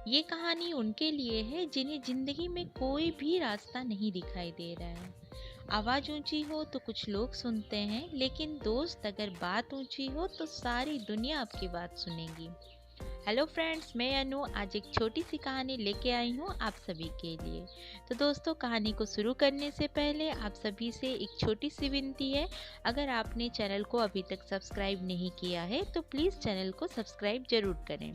ये कहानी उनके लिए है जिन्हें जिंदगी में कोई भी रास्ता नहीं दिखाई दे रहा है। आवाज ऊंची हो तो कुछ लोग सुनते हैं, लेकिन दोस्त अगर बात ऊंची हो तो सारी दुनिया आपकी बात सुनेगी। हेलो फ्रेंड्स, मैं अनु आज एक छोटी सी कहानी लेके आई हूँ आप सभी के लिए। तो दोस्तों, कहानी को शुरू करने से पहले आप सभी से एक छोटी सी विनती है। अगर आपने चैनल को अभी तक सब्सक्राइब नहीं किया है तो प्लीज़ चैनल को सब्सक्राइब जरूर करें।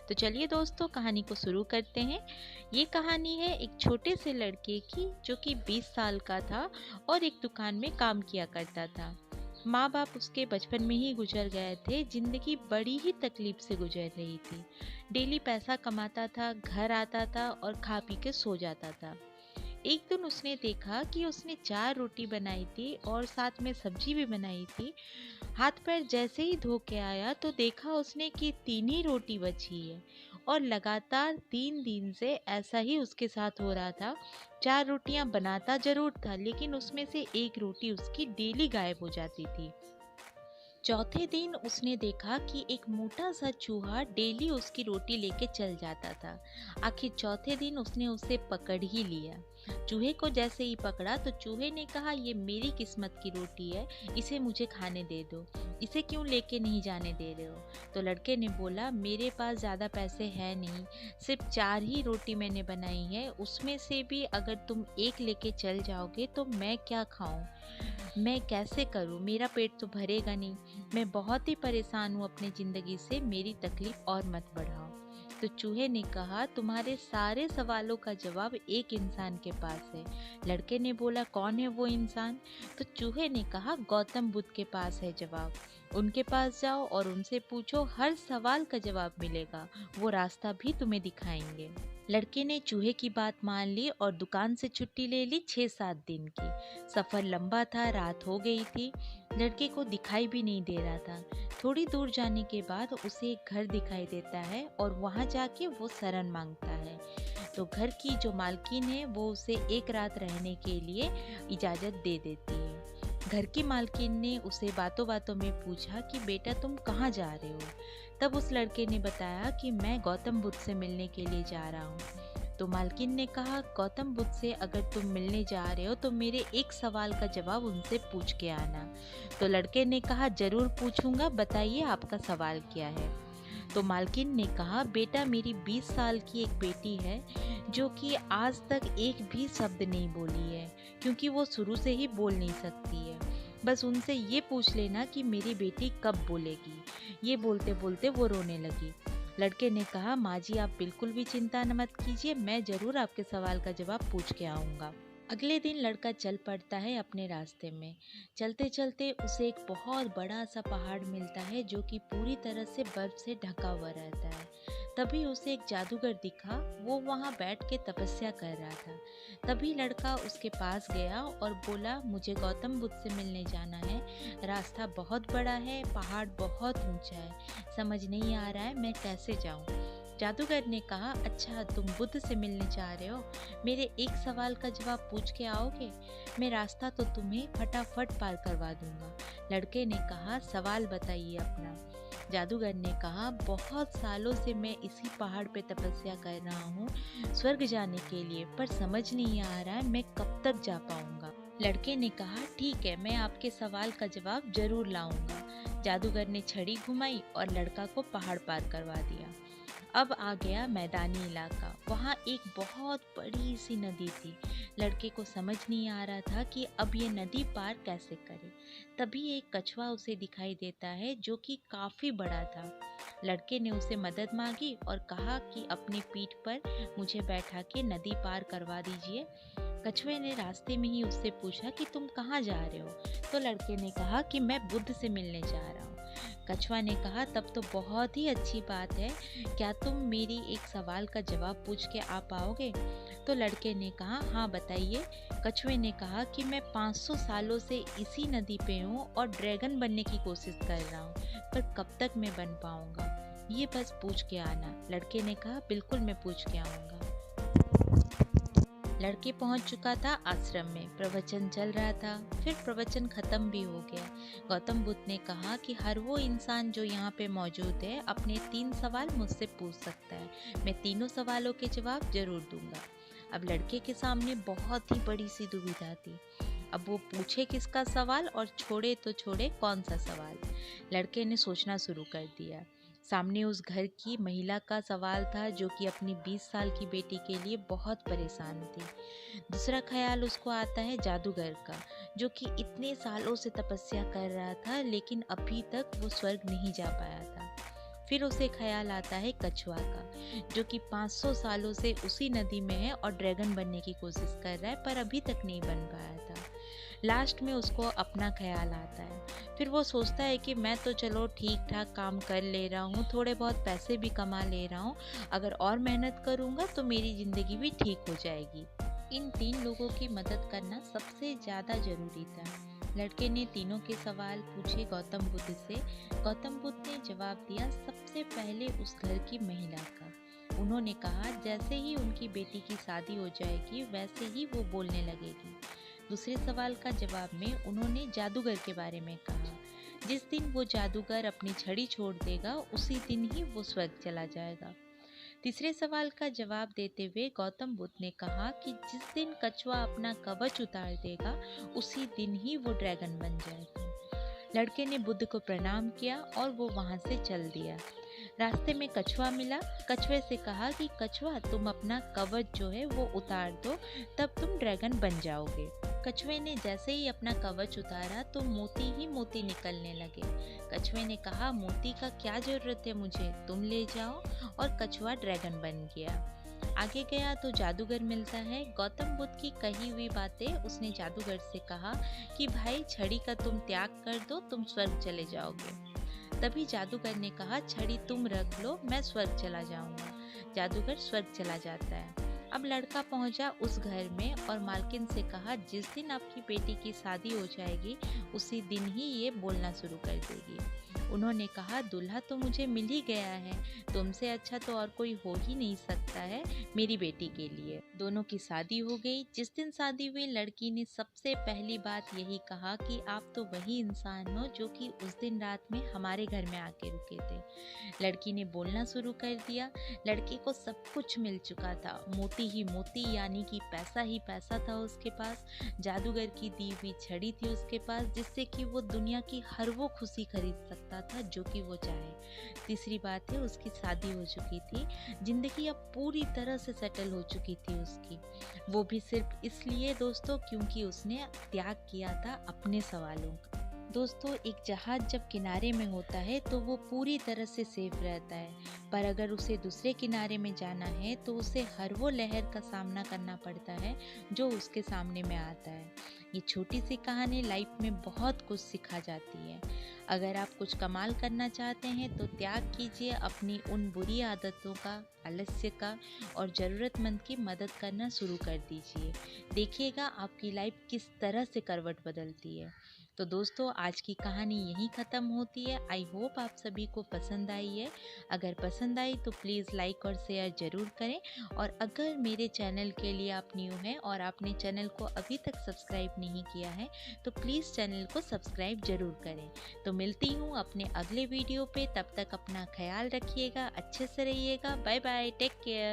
तो चलिए दोस्तों, कहानी को शुरू करते हैं। ये कहानी है एक छोटे से लड़के की जो कि 20 साल का था और एक दुकान में काम किया करता था। माँ बाप उसके बचपन में ही गुजर गए थे। जिंदगी बड़ी ही तकलीफ से गुजर रही थी। डेली पैसा कमाता था, घर आता था और खा पी के सो जाता था। एक दिन उसने देखा कि उसने 4 रोटी बनाई थी और साथ में सब्जी भी बनाई थी। हाथ पैर जैसे ही धो के आया तो देखा उसने कि 3 ही रोटी बची है और लगातार 3 दिन से ऐसा ही उसके साथ हो रहा था। 4 रोटियां बनाता जरूर था, लेकिन उसमें से एक रोटी उसकी डेली गायब हो जाती थी। चौथे दिन उसने देखा कि एक मोटा सा चूहा डेली उसकी रोटी लेके चल जाता था। आखिर चौथे दिन उसने उसे पकड़ ही लिया। चूहे को जैसे ही पकड़ा तो चूहे ने कहा, ये मेरी किस्मत की रोटी है, इसे मुझे खाने दे दो। इसे क्यों लेके नहीं जाने दे रहे हो? तो लड़के ने बोला, मेरे पास ज़्यादा पैसे हैं नहीं, सिर्फ 4 ही रोटी मैंने बनाई है, उसमें से भी अगर तुम एक लेके चल जाओगे तो मैं क्या खाऊं? मैं कैसे करूं? मेरा पेट तो भरेगा नहीं। मैं बहुत ही परेशान हूँ अपनी ज़िंदगी से, मेरी तकलीफ और मत बढ़ाओ। तो चूहे ने कहा, तुम्हारे सारे सवालों का जवाब एक इंसान के पास है। लड़के ने बोला, कौन है वो इंसान? तो चूहे ने कहा, गौतम बुद्ध के पास है जवाब। उनके पास जाओ और उनसे पूछो, हर सवाल का जवाब मिलेगा, वो रास्ता भी तुम्हें दिखाएंगे। लड़के ने चूहे की बात मान ली और दुकान से छुट्टी ले ली 6-7 दिन की। सफ़र लंबा था, रात हो गई थी। लड़के को दिखाई भी नहीं दे रहा था। थोड़ी दूर जाने के बाद उसे एक घर दिखाई देता है और वहाँ जाके वो शरण मांगता है। तो घर की जो मालकिन है वो उसे एक रात रहने के लिए इजाज़त दे देती है। घर की मालकिन ने उसे बातों बातों में पूछा कि बेटा तुम कहाँ जा रहे हो? तब उस लड़के ने बताया कि मैं गौतम बुद्ध से मिलने के लिए जा रहा हूँ। तो मालकिन ने कहा, गौतम बुद्ध से अगर तुम मिलने जा रहे हो तो मेरे एक सवाल का जवाब उनसे पूछ के आना। तो लड़के ने कहा, जरूर पूछूंगा, बताइए आपका सवाल क्या है? तो मालकिन ने कहा, बेटा मेरी 20 साल की एक बेटी है जो कि आज तक एक भी शब्द नहीं बोली है, क्योंकि वो शुरू से ही बोल नहीं सकती है। बस उनसे ये पूछ लेना कि मेरी बेटी कब बोलेगी। ये बोलते बोलते वो रोने लगी। लड़के ने कहा, माँ जी आप बिल्कुल भी चिंता न मत कीजिए, मैं ज़रूर आपके सवाल का जवाब पूछ के आऊँगा। अगले दिन लड़का चल पड़ता है अपने रास्ते में। चलते चलते उसे एक बहुत बड़ा सा पहाड़ मिलता है जो कि पूरी तरह से बर्फ से ढका हुआ रहता है। तभी उसे एक जादूगर दिखा, वो वहाँ बैठ के तपस्या कर रहा था। तभी लड़का उसके पास गया और बोला, मुझे गौतम बुद्ध से मिलने जाना है, रास्ता बहुत बड़ा है, पहाड़ बहुत ऊंचा है, समझ नहीं आ रहा है मैं कैसे जाऊँ। जादूगर ने कहा, अच्छा तुम बुद्ध से मिलने जा रहे हो, मेरे एक सवाल का जवाब पूछ के आओगे, मैं रास्ता तो तुम्हें फटाफट पार करवा दूंगा। लड़के ने कहा, सवाल बताइए अपना। जादूगर ने कहा, बहुत सालों से मैं इसी पहाड़ पे तपस्या कर रहा हूँ स्वर्ग जाने के लिए, पर समझ नहीं आ रहा है मैं कब तक जा पाऊंगा। लड़के ने कहा, ठीक है, मैं आपके सवाल का जवाब जरूर लाऊंगा। जादूगर ने छड़ी घुमाई और लड़का को पहाड़ पार करवा दिया। अब आ गया मैदानी इलाका। वहाँ एक बहुत बड़ी सी नदी थी। लड़के को समझ नहीं आ रहा था कि अब ये नदी पार कैसे करे। तभी एक कछुआ उसे दिखाई देता है जो कि काफी बड़ा था। लड़के ने उसे मदद मांगी और कहा कि अपनी पीठ पर मुझे बैठा के नदी पार करवा दीजिए। कछुए ने रास्ते में ही उससे पूछा कि तुम कहाँ जा रहे हो? तो लड़के ने कहा कि मैं बुद्ध से मिलने जा रहा हूँ। कछुआ ने कहा, तब तो बहुत ही अच्छी बात है, क्या तुम मेरी एक सवाल का जवाब पूछ के आ पाओगे? तो लड़के ने कहा, हाँ बताइए। कछुए ने कहा कि मैं 500 सालों से इसी नदी पे हूँ और ड्रैगन बनने की कोशिश कर रहा हूँ, पर कब तक मैं बन पाऊंगा, ये बस पूछ के आना। लड़के ने कहा, बिल्कुल मैं पूछ के आऊंगा। लड़के पहुंच चुका था आश्रम में। प्रवचन चल रहा था। फिर प्रवचन खत्म भी हो गया। गौतम बुद्ध ने कहा कि हर वो इंसान जो यहाँ पे मौजूद है अपने 3 सवाल मुझसे पूछ सकता है। मैं तीनों सवालों के जवाब जरूर दूंगा। अब लड़के के सामने बहुत ही बड़ी सी दुविधा थी। अब वो पूछे किसका सवाल और छोड़े तो छोड़े कौन सा सवाल। लड़के ने सोचना शुरू कर दिया। सामने उस घर की महिला का सवाल था जो कि अपनी 20 साल की बेटी के लिए बहुत परेशान थी। दूसरा ख्याल उसको आता है जादूगर का, जो कि इतने सालों से तपस्या कर रहा था लेकिन अभी तक वो स्वर्ग नहीं जा पाया था। फिर उसे ख्याल आता है कछुआ का, जो कि 500 सालों से उसी नदी में है और ड्रैगन बनने की कोशिश कर रहा है पर अभी तक नहीं बन पाया था। लास्ट में उसको अपना ख्याल आता है। फिर वो सोचता है कि मैं तो चलो ठीक ठाक काम कर ले रहा हूँ, थोड़े बहुत पैसे भी कमा ले रहा हूँ, अगर और मेहनत करूँगा तो मेरी ज़िंदगी भी ठीक हो जाएगी। इन 3 लोगों की मदद करना सबसे ज़्यादा ज़रूरी था। लड़के ने तीनों के सवाल पूछे गौतम बुद्ध से। गौतम बुद्ध ने जवाब दिया सबसे पहले उस घर की महिला का। उन्होंने कहा जैसे ही उनकी बेटी की शादी हो जाएगी वैसे ही वो बोलने लगेगी। दूसरे सवाल का जवाब में उन्होंने जादूगर के बारे में कहा। जिस दिन वो जादूगर अपनी छड़ी छोड़ देगा उसी दिन ही वो स्वर्ग चला जाएगा। तीसरे सवाल का जवाब देते हुए गौतम बुद्ध ने कहा कि जिस दिन कछुआ अपना कवच उतार देगा उसी दिन ही वो ड्रैगन बन जाएगा। लड़के ने बुद्ध को प्रणाम किया और वो वहां से चल दिया। रास्ते में कछुआ मिला। कछुए से कहा कि कछुआ तुम अपना कवच जो है वो उतार दो, तब तुम ड्रैगन बन जाओगे। कछुए ने जैसे ही अपना कवच उतारा तो मोती ही मोती निकलने लगे। कछुए ने कहा मोती का क्या जरूरत है मुझे, तुम ले जाओ, और कछुआ ड्रैगन बन गया। आगे गया तो जादूगर मिलता है। गौतम बुद्ध की कही हुई बातें उसने जादूगर से कहा कि भाई छड़ी का तुम त्याग कर दो, तुम स्वर्ग चले जाओगे। तभी जादूगर ने कहा छड़ी तुम रख लो, मैं स्वर्ग चला जाऊंगा। जादूगर स्वर्ग चला जाता है। अब लड़का पहुंचा उस घर में और मालकिन से कहा जिस दिन आपकी बेटी की शादी हो जाएगी उसी दिन ही ये बोलना शुरू कर देगी। उन्होंने कहा दूल्हा तो मुझे मिल ही गया है, तुमसे अच्छा तो और कोई हो ही नहीं सकता है मेरी बेटी के लिए। दोनों की शादी हो गई। जिस दिन शादी हुई लड़की ने सबसे पहली बात यही कहा कि आप तो वही इंसान हो जो कि उस दिन रात में हमारे घर में आके रुके थे। लड़की ने बोलना शुरू कर दिया। लड़के को सब कुछ मिल चुका था, मोती ही मोती यानी कि पैसा ही पैसा था उसके पास। जादूगर की दी हुई छड़ी थी उसके पास जिससे कि वो दुनिया की हर वो खुशी खरीद सकता था जो कि वो चाहे। तीसरी बात है उसकी शादी हो चुकी थी। जिंदगी अब पूरी तरह से सेटल हो चुकी थी उसकी, वो भी सिर्फ इसलिए दोस्तों क्योंकि उसने त्याग किया था अपने सवालों का। दोस्तों एक जहाज जब किनारे में होता है तो वो पूरी तरह से सेफ रहता है, पर अगर उसे दूसरे किनारे में जाना है तो उसे हर वो लहर का सामना करना पड़ता है जो उसके सामने में आता है। ये छोटी सी कहानी लाइफ में बहुत कुछ सिखा जाती है। अगर आप कुछ कमाल करना चाहते हैं तो त्याग कीजिए अपनी उन बुरी आदतों का, आलस्य का, और ज़रूरतमंद की मदद करना शुरू कर दीजिए। देखिएगा आपकी लाइफ किस तरह से करवट बदलती है। तो दोस्तों आज की कहानी यहीं ख़त्म होती है। आई होप आप सभी को पसंद आई है। अगर पसंद आई तो प्लीज़ लाइक और शेयर ज़रूर करें, और अगर मेरे चैनल के लिए आप न्यू हैं और आपने चैनल को अभी तक सब्सक्राइब नहीं किया है तो प्लीज़ चैनल को सब्सक्राइब ज़रूर करें। तो मिलती हूँ अपने अगले वीडियो पे, तब तक अपना ख्याल रखिएगा, अच्छे से रहिएगा। Bye bye, take care.